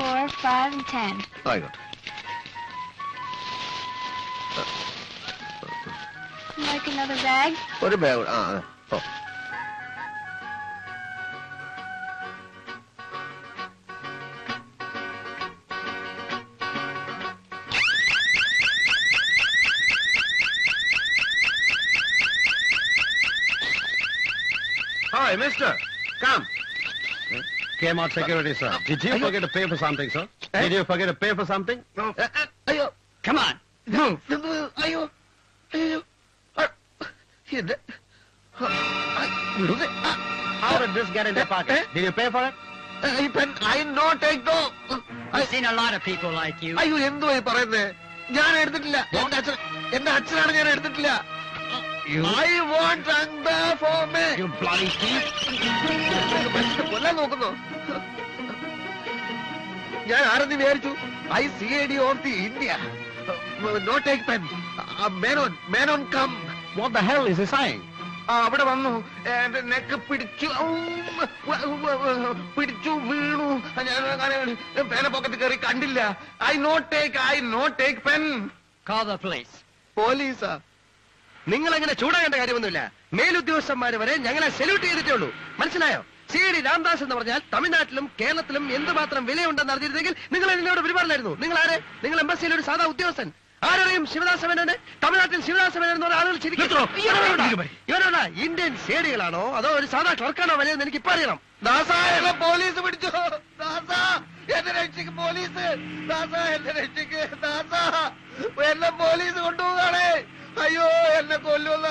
4, 5, and 10. ആയിക്കോട്ടെ. Like another bag? ഒരു bag. Oh. Hi, mister. Come. Came out security, sir. Did you forget to pay for something, sir? Did you forget to pay for something? No. അയ്യോ. Come on. അയ്യോ. അയ്യോ. ഇത്. വിടുന്നേ. How did this get in your pocket? Did you pay for it? I no take no. I've seen a lot of people like you. അയ്യോ എന്തോ ഈ പറയുന്നേ? ഞാൻ എടുത്തിട്ടില്ല. എന്റെ അച്ഛനാണ് ഞാൻ എടുത്തിട്ടില്ല. I want Angda for me. You bloody thief. കൊല്ലാൻ നോക്കുന്നു. ഞാൻ ആരെന്ന് വിചാരിച്ചു? ICID of the India. No take pen. Menon come. What the hell is he saying? അവിടെ വന്നു എന്റെ നെക്ക് പിടിച്ചു വീണു. ഞാൻ പേന പോക്കറ്റ് കയറി കണ്ടില്ല. I no take pen. Call the police. പോലീസാ? നിങ്ങൾ അങ്ങനെ ചൂടാകേണ്ട കാര്യമൊന്നുമില്ല. മേലുദ്യോഗസ്ഥന്മാര് വരെ ഞങ്ങളെ സെല്യൂട്ട് ചെയ്തിട്ടേ ഉള്ളൂ. മനസ്സിലായോ? CID രാംദാസ് എന്ന് പറഞ്ഞാൽ തമിഴ്നാട്ടിലും കേരളത്തിലും എന്തുമാത്രം വിലയുണ്ടെന്ന് അറിഞ്ഞിരുന്നെങ്കിൽ നിങ്ങൾ എന്നോട് പെരുമാറില്ലായിരുന്നു. നിങ്ങൾ ആരെ? നിങ്ങൾ എംബസിയിലെ ഒരു സാധാ ഉദ്യോഗസ്ഥൻ. ആരെയും ശിവദാസ മേനോനെ? തമിഴ്നാട്ടിൽ ശിവദാസ മേനോൻ എന്ന് പറഞ്ഞ ആളുകൾ ഇവരോടാ ഇന്ത്യൻ CIDകളാണോ അതോ ഒരു സാധാ ക്ലർക്കാണോ വരെയെന്ന് എനിക്ക് ഇപ്പൊ അറിയണം. ദാസായ പോലീസ് പിടിച്ചു. ദാസാ എന്നെ രക്ഷിക്ക് പോലീസ്. ദാസാ എന്നെ രക്ഷിക്ക്. ദാസാ എന്നെ പോലീസ് കൊണ്ടുപോകാണേ. അയ്യോ എന്നെ കൊല്ലുന്ന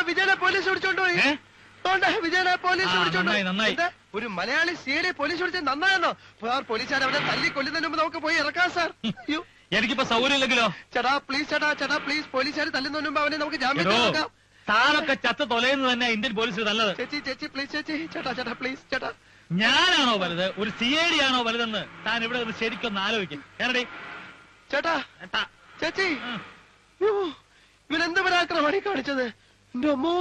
വിജയനെ പോലീസ് പിടിച്ചോണ്ടുപോയി. വിജയനെ പോലീസ് പിടിച്ചോണ്ട് ഒരു മലയാളി CID പോലീസ് പിടിച്ചത് നന്നായെന്നോ? പോലീസുകാർ അവിടെ തല്ലി കൊല്ലുന്നതിന് മുമ്പ് നമുക്ക് പോയി ഇറക്കാം സാർ. എനിക്കിപ്പോ സൗകര്യമില്ലെങ്കിലോ? ചേട്ടാ പ്ലീസ്, ചേട്ടാ പ്ലീസ്, പോലീസുകാർ തല്ലുന്നതിന് മുമ്പ് അവനെ നമുക്ക് ജാമ്യം കൊടുക്കാം. താനൊക്കെ ചത്ത തൊലയുന്നത് തന്നെ ഇന്ത്യൻ പോലീസ് നല്ലത്. ചേച്ചി പ്ലീസ്, ചേട്ടാ പ്ലീസ്, ചേട്ടാ. ഞാനാണോ വലുത് ഒരു CID ആണോ വലുതെന്ന് താൻ ഇവിടെ നിന്ന് ശരിക്കൊന്ന് ആലോചിക്കും. ഏറടി ചേട്ടാ, ചേച്ചി, ഇവനെന്ത് പരാക്രമമാണ് കാണിച്ചത്? എന്റെ അമ്മോ.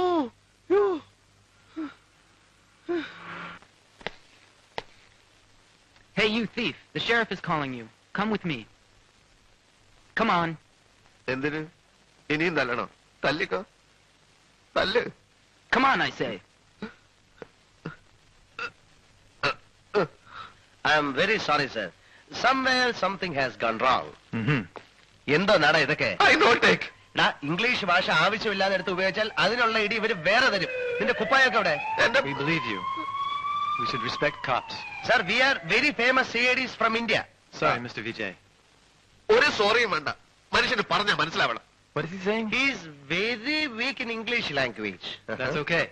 Hey, you thief. The sheriff is calling you. Come with me. Come on. എന്തിന്? ഇനിയും തല്ലണോ? തല്ലിക്കോ, തല്ല്. Come on, I say. I am very sorry, sir. Somewhere something has gone wrong. എന്തോ നട ഇതൊക്കെ? I no take. ഇംഗ്ലീഷ് ഭാഷ ആവശ്യമില്ലാതെ എടുത്ത് ഉപയോഗിച്ചാൽ അതിനുള്ള ഇടി ഇവര് വേറെ തരും. നിന്റെ കുപ്പായൊക്കെ അവിടെ? We believe you. We should respect cops. Sir, we are very famous CIDs from India. Sorry, Mr. Vijay. ഒരു സോറിയും വേണ്ട. മനുഷ്യന് പറഞ്ഞാ മനസ്സിലാവണം. What is he saying? He is very weak in English language. That's okay.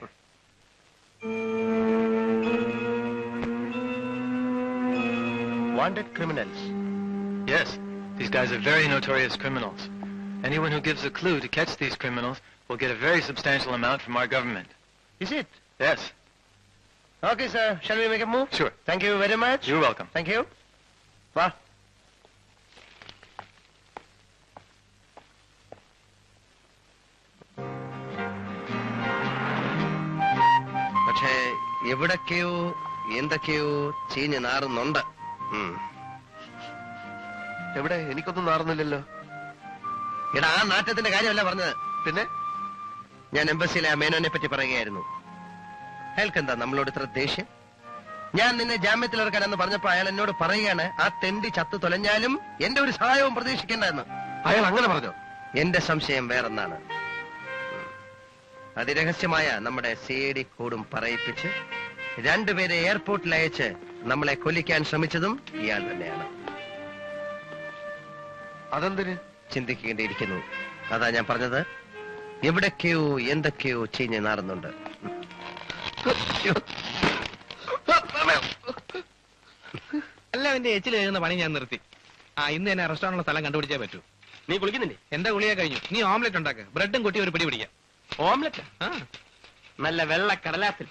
Wanted criminals. Yes, these guys are very notorious criminals. Anyone who gives a clue to catch these criminals will get a very substantial amount from our government. Is it? Yes. Okay, sir. Shall we make a move? Sure. Thank you very much. You're welcome. Thank you. Wow. പക്ഷേ എവിടൊക്കെയോ എന്തൊക്കെയോ ചീഞ്ഞ് നാറുന്നുണ്ട്. എവിടെ? എനിക്കൊന്നും നാറുന്നില്ലല്ലോ. എടാ, ആ നാറ്റത്തിന്റെ കാര്യമല്ല പറഞ്ഞത്. പിന്നെ ഞാൻ എംബസിയിലെ ആ മേനോനെ പറ്റി പറയുകയായിരുന്നു. അയാൾക്കെന്താ നമ്മളോട് ഇത്ര ദേഷ്യം? ഞാൻ നിന്നെ ജാമ്യത്തിലിറക്കാനെന്ന് പറഞ്ഞപ്പോ അയാൾ എന്നോട് പറയുകയാണ് ആ തെണ്ടി ചത്തു തൊലഞ്ഞാലും എന്റെ ഒരു സഹായവും പ്രതീക്ഷിക്കേണ്ടെന്ന്. അയാൾ അങ്ങനെ പറഞ്ഞോ? എന്റെ സംശയം വേറൊന്നാണ്. അതിരഹസ്യമായ നമ്മുടെ CID കൂടും പറയിപ്പിച്ച് രണ്ടുപേരെ എയർപോർട്ടിൽ അയച്ച് നമ്മളെ കൊല്ലിക്കാൻ ശ്രമിച്ചതും ഇയാൾ തന്നെയാണ്. അതെന്തിന്? ചിന്തിക്കേണ്ടിയിരിക്കുന്നു. അതാ ഞാൻ പറഞ്ഞത്, എവിടൊക്കെയോ എന്തൊക്കെയോ ചീഞ്ഞ് നാറുന്നുണ്ട്. എല്ലാവന്റെ എച്ചിൽ കഴിയുന്ന പണി ഞാൻ നിർത്തി. ഇന്ന് തന്നെ റെസ്റ്റോറന്റിലുള്ള സ്ഥലം കണ്ടുപിടിച്ചേ പറ്റൂ. നീ കുളിക്കുന്നില്ലേ? എന്റെ ഗുളിക കഴിഞ്ഞു. നീ ഓംലെറ്റ് ഉണ്ടാക്കുക. ബ്രെഡും കൊട്ടി ഒരു പിടി പിടിക്കാം. ഓംലെറ്റ്? നല്ല വെള്ള കടലാസിൽ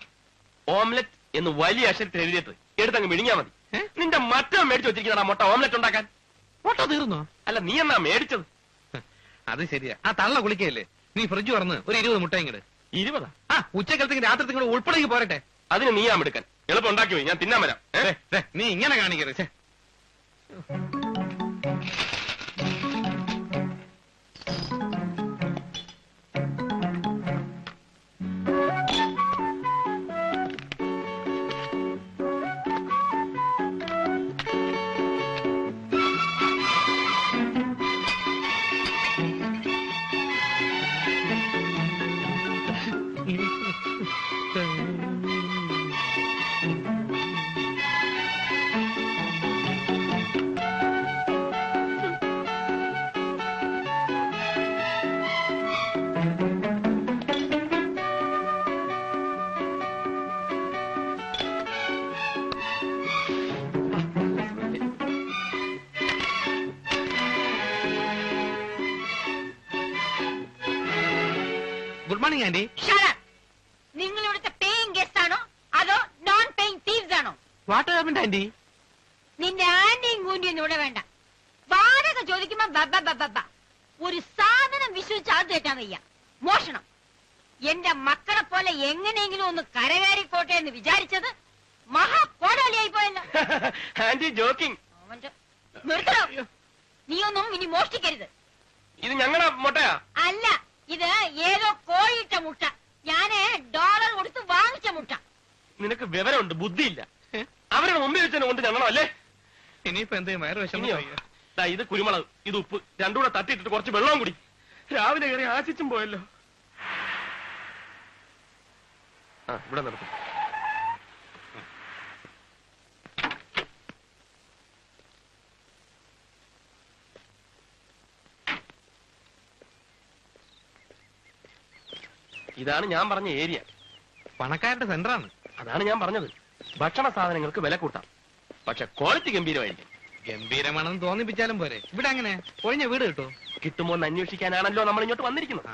ഓംലെറ്റ് എന്ന് വലിയ അക്ഷരത്തിൽ എഴുതിയിട്ട് എടുത്തങ്ങ് മിഴിഞ്ഞാ മതി. നിന്റെ മറ്റോ മേടിച്ചു വെച്ചിരിക്കുന്ന മുട്ട ഓംലെറ്റ് ഉണ്ടാക്കാൻ. മുട്ട തീർന്നോ? അല്ല, നീ എന്നാ മേടിച്ചത്? അത് ശരിയാ. ആ തള്ള കുളിക്കല്ലേ, നീ ഫ്രിഡ്ജ് തുറന്ന് ഒരു 20 മുട്ട ഇങ്ങട്. 20? ആ ഉച്ചക്കാലത്തേക്ക് രാത്രി ഇങ്ങോട്ട് ഉൾപ്പെടെങ്കിൽ പോരട്ടെ. അതിന് നീയാ എടുക്കാൻ. എളുപ്പം ഉണ്ടാക്കി പോയി, ഞാൻ തിന്നാൻ വരാം. നീ ഇങ്ങനെ കാണിക്കരുത്. Good morning aunty. നിങ്ങൾ ഇവിടുത്തെ പേയിങ് ഗസ്റ്റ് ആണോ അതോ നോൺ പേയിങ് തീവ്സ് ആണോ? What happened aunty? നിന്റെ ആന്റിയും കൂന്റിയും ഇവിടെ വേണ്ട. വാടക ചോദിക്കുമ്പോ ബബ്ബ ഒരു സാധനം വിശ്വസിച്ച് അത് തെറ്റാൻ വയ്യ. മോഷണം. എന്റെ മക്കളെ പോലെ എങ്ങനെയെങ്കിലും ഒന്ന് കരകയറിക്കോട്ടെ എന്ന് വിചാരിച്ചത് മഹാ കോടാലിയായി പോയല്ലോ. Aunty joking. നിർത്തണോ? നീയൊന്നും ഇനി മോഷ്ടിക്കരുത്. ഇത് ഞങ്ങളുടെ മുട്ടയാ? അല്ല, ഇത് ഏതോ കോഴിയിട്ട മുട്ട. ഞാന് $1 കൊടുത്ത് വാങ്ങിച്ച മുട്ട. നിനക്ക് വിവരമുണ്ട്, ബുദ്ധിയില്ല. അവരുടെ മുമ്പിൽ വെച്ചതിനെ കൊണ്ട് ഞങ്ങളോ അല്ലേ? ഇനിയിപ്പോ എന്ത് വയറ് വിഷമോ? ഇത് കുരുമുളക്, ഇത് ഉപ്പ്, രണ്ടും കൂടെ തട്ടിയിട്ടിട്ട് കുറച്ച് വെള്ളവും കൂടി. രാവിലെ കയറി ആശിച്ചും പോയല്ലോ. ഇവിടെ നിർത്തും. ഇതാണ് ഞാൻ പറഞ്ഞ ഏരിയ. പണക്കാരുടെ സെന്ററാണ്. അതാണ് ഞാൻ പറഞ്ഞത്. ഭക്ഷണ സാധനങ്ങൾക്ക് വില കൂട്ടാം, പക്ഷെ ക്വാളിറ്റി ഗംഭീരമായിരിക്കും. ഗംഭീരമാണെന്ന് തോന്നിപ്പിച്ചാലും പോരെ. ഇവിടെ അങ്ങനെ ഒഴിഞ്ഞ വീട് കിട്ടുമോ? കിട്ടുമോ എന്ന് അന്വേഷിക്കാനാണല്ലോ നമ്മൾ ഇങ്ങോട്ട് വന്നിരിക്കുന്നത്.